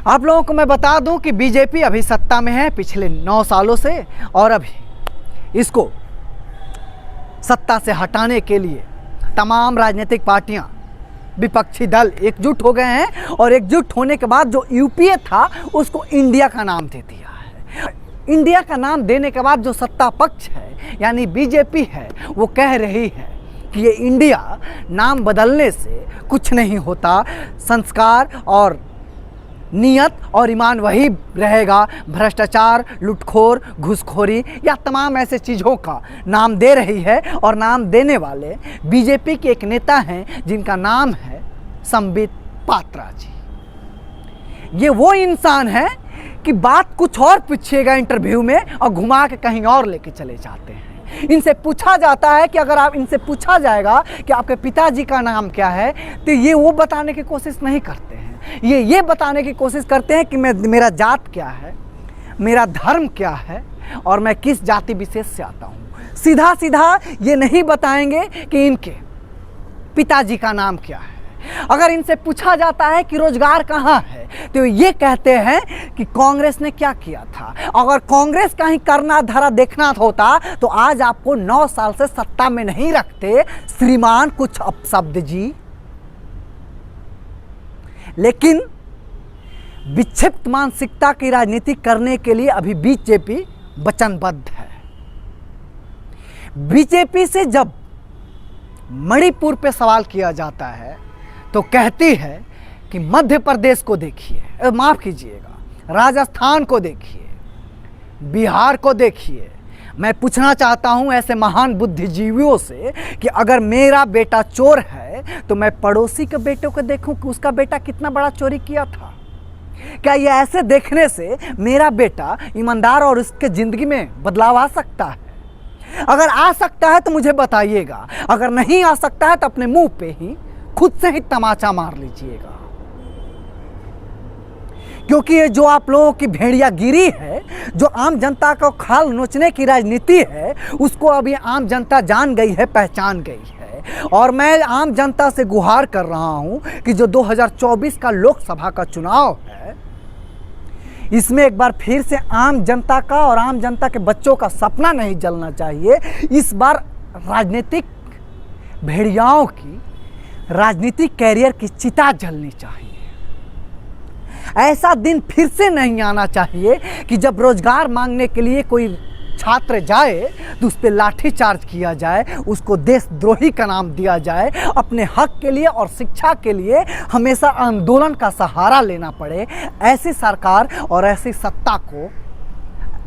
आप लोगों को मैं बता दूं कि बीजेपी अभी सत्ता में है पिछले 9 सालों से, और अभी इसको सत्ता से हटाने के लिए तमाम राजनीतिक पार्टियां, विपक्षी दल एकजुट हो गए हैं, और एकजुट होने के बाद जो यूपीए था उसको इंडिया का नाम दे दिया है। इंडिया का नाम देने के बाद जो सत्ता पक्ष है यानी बीजेपी है, वो कह रही है कि ये इंडिया नाम बदलने से कुछ नहीं होता, संस्कार और नियत और ईमान वही रहेगा। भ्रष्टाचार, लुटखोर, घूसखोरी या तमाम ऐसे चीज़ों का नाम दे रही है। और नाम देने वाले बीजेपी के एक नेता हैं जिनका नाम है संबित पात्रा जी। ये वो इंसान है कि बात कुछ और पूछिएगा इंटरव्यू में और घुमा के कहीं और लेके चले जाते हैं। इनसे पूछा जाता है कि अगर आप इनसे पूछा जाएगा कि आपके पिताजी का नाम क्या है, तो ये वो बताने की कोशिश नहीं करते हैं। ये बताने की कोशिश करते हैं कि मेरा जात क्या है, मेरा धर्म क्या है और मैं किस जाति विशेष से आता हूँ। सीधा सीधा ये नहीं बताएंगे कि इनके पिताजी का नाम क्या है। अगर इनसे पूछा जाता है कि रोजगार कहाँ है, तो ये कहते हैं कि कांग्रेस ने क्या किया था। अगर कांग्रेस का ही करना धरा देखना होता तो आज आपको 9 साल से सत्ता में नहीं रखते श्रीमान कुछ अपशब्द जी। लेकिन विक्षिप्त मानसिकता की राजनीति करने के लिए अभी बीजेपी वचनबद्ध है। बीजेपी से जब मणिपुर पे सवाल किया जाता है तो कहती है कि मध्य प्रदेश को देखिए, माफ़ कीजिएगा, राजस्थान को देखिए, बिहार को देखिए। मैं पूछना चाहता हूं ऐसे महान बुद्धिजीवियों से कि अगर मेरा बेटा चोर है तो मैं पड़ोसी के बेटे को देखूं कि उसका बेटा कितना बड़ा चोरी किया था। क्या ये ऐसे देखने से मेरा बेटा ईमानदार और उसके ज़िंदगी में बदलाव आ सकता है? अगर आ सकता है तो मुझे बताइएगा, अगर नहीं आ सकता है तो अपने मुंह पे ही खुद से ही तमाचा मार लीजिएगा। क्योंकि ये जो आप लोगों की भेड़ियागिरी है, जो आम जनता को खाल नोचने की राजनीति है, उसको अभी आम जनता जान गई है, पहचान गई है। और मैं आम जनता से गुहार कर रहा हूं कि जो 2024 का लोकसभा का चुनाव है, इसमें एक बार फिर से आम जनता का और आम जनता के बच्चों का सपना नहीं जलना चाहिए। इस बार राजनीतिक भेड़ियाओं की राजनीतिक कैरियर की चिता जलनी चाहिए। ऐसा दिन फिर से नहीं आना चाहिए कि जब रोजगार मांगने के लिए कोई छात्र जाए तो उस पर लाठीचार्ज किया जाए, उसको देशद्रोही का नाम दिया जाए, अपने हक के लिए और शिक्षा के लिए हमेशा आंदोलन का सहारा लेना पड़े। ऐसी सरकार और ऐसी सत्ता को,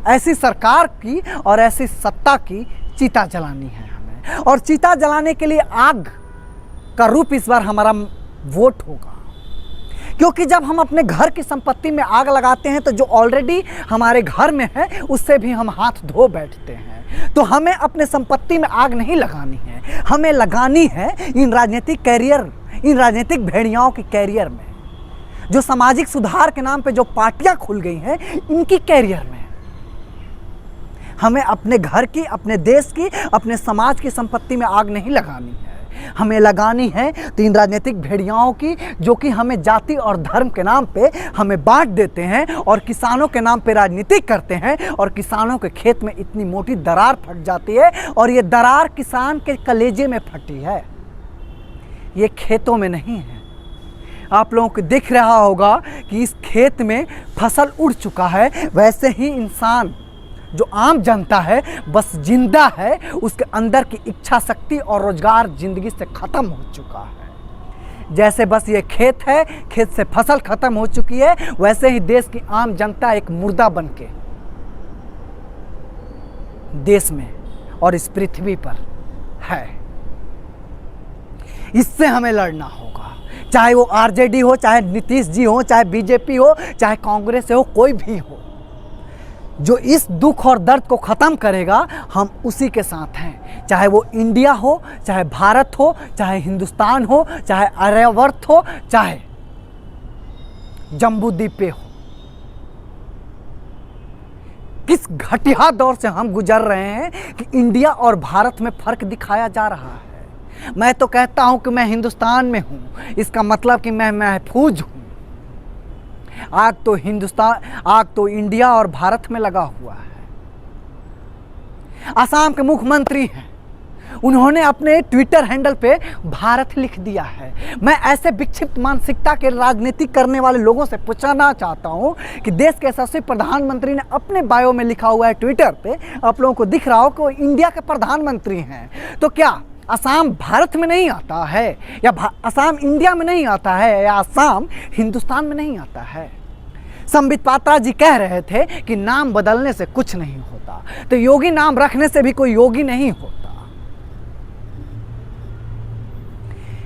ऐसी सरकार की और ऐसी सत्ता की चिता जलानी है हमें। और चिता जलाने के लिए आग का रूप इस बार हमारा वोट होगा। क्योंकि जब हम अपने घर की संपत्ति में आग लगाते हैं तो जो ऑलरेडी हमारे घर में है उससे भी हम हाथ धो बैठते हैं। तो हमें अपने संपत्ति में आग नहीं लगानी है, हमें लगानी है इन राजनीतिक कैरियर, इन राजनीतिक भेड़ियाओं की कैरियर में। जो सामाजिक सुधार के नाम पे जो पार्टियां खुल गई हैं, इनकी कैरियर में हमें अपने घर की, अपने देश की, अपने समाज की संपत्ति में आग नहीं लगानी है। हमें लगानी है तीन राजनीतिक भेड़ियाओं की, जो कि हमें जाति और धर्म के नाम पे हमें बांट देते हैं और किसानों के नाम पे राजनीति करते हैं। और किसानों के खेत में इतनी मोटी दरार फट जाती है और ये दरार किसान के कलेजे में फटी है, ये खेतों में नहीं है। आप लोगों को दिख रहा होगा कि इस खेत में फसल उड़ चुका है। वैसे ही इंसान, जो आम जनता है, बस जिंदा है, उसके अंदर की इच्छा शक्ति और रोजगार जिंदगी से ख़त्म हो चुका है। जैसे बस ये खेत है, खेत से फसल ख़त्म हो चुकी है, वैसे ही देश की आम जनता एक मुर्दा बनके देश में और इस पृथ्वी पर है। इससे हमें लड़ना होगा, चाहे वो आरजेडी हो, चाहे नीतीश जी हो, चाहे बीजेपी हो, चाहे कांग्रेस हो, कोई भी हो। जो इस दुख और दर्द को ख़त्म करेगा, हम उसी के साथ हैं। चाहे वो इंडिया हो, चाहे भारत हो, चाहे हिंदुस्तान हो, चाहे आर्यवर्त हो, चाहे जम्बूद्वीप पे हो। किस घटिया दौर से हम गुजर रहे हैं कि इंडिया और भारत में फ़र्क दिखाया जा रहा है। मैं तो कहता हूं कि मैं हिंदुस्तान में हूं, इसका मतलब कि मैं महफूज हूं। आग तो हिंदुस्तान, आग तो इंडिया और भारत में लगा हुआ है। असम के मुख्यमंत्री हैं, उन्होंने अपने ट्विटर हैंडल पे भारत लिख दिया है। मैं ऐसे विक्षिप्त मानसिकता के राजनीति करने वाले लोगों से पूछना चाहता हूं कि देश के यशस्वी प्रधानमंत्री ने अपने बायो में लिखा हुआ है ट्विटर पे, आप लोगों को दिख रहा हो कि वो इंडिया के प्रधानमंत्री हैं, तो क्या असम भारत में नहीं आता है, या असम इंडिया में नहीं आता है, या असम हिंदुस्तान में नहीं आता है? संबित पात्रा जी कह रहे थे कि नाम बदलने से कुछ नहीं होता, तो योगी नाम रखने से भी कोई योगी नहीं होता।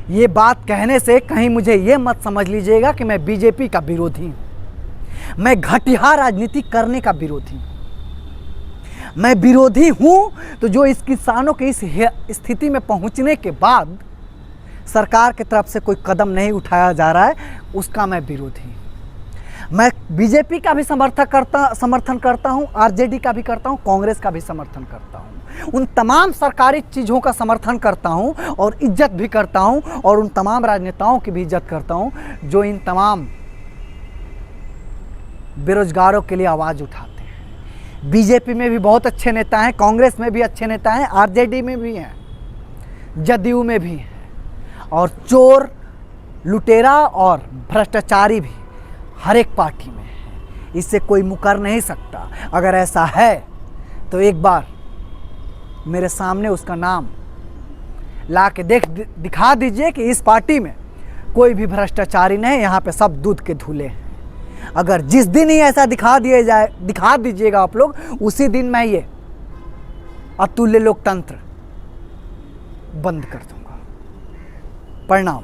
ये बात कहने से कहीं मुझे ये मत समझ लीजिएगा कि मैं बीजेपी का विरोधी हूं। मैं घटिया राजनीति करने का विरोधी हूं। मैं विरोधी हूं तो जो इस किसानों की इस स्थिति में पहुंचने के बाद सरकार की तरफ से कोई कदम नहीं उठाया जा रहा है, उसका मैं विरोधी हूं। मैं बीजेपी का भी समर्थन करता हूं, आरजेडी का भी करता हूं, कांग्रेस का भी समर्थन करता हूं, उन तमाम सरकारी चीज़ों का समर्थन करता हूं और इज्जत भी करता हूं, और उन तमाम राजनेताओं की भी इज्जत करता हूं जो इन तमाम बेरोजगारों के लिए आवाज़ उठाते हैं। बीजेपी में भी बहुत अच्छे नेता हैं, कांग्रेस में भी अच्छे नेता हैं, आरजेडी में भी हैं, जदयू में भी हैं, और चोर, लुटेरा और भ्रष्टाचारी भी हर एक पार्टी में है। इससे कोई मुकर नहीं सकता। अगर ऐसा है तो एक बार मेरे सामने उसका नाम ला के दिखा दीजिए कि इस पार्टी में कोई भी भ्रष्टाचारी नहीं, यहाँ पे सब दूध के धूले हैं। अगर जिस दिन ही ऐसा दिखा दीजिएगा आप लोग, उसी दिन मैं ये अतुल्य लोकतंत्र बंद कर दूंगा। प्रणाम।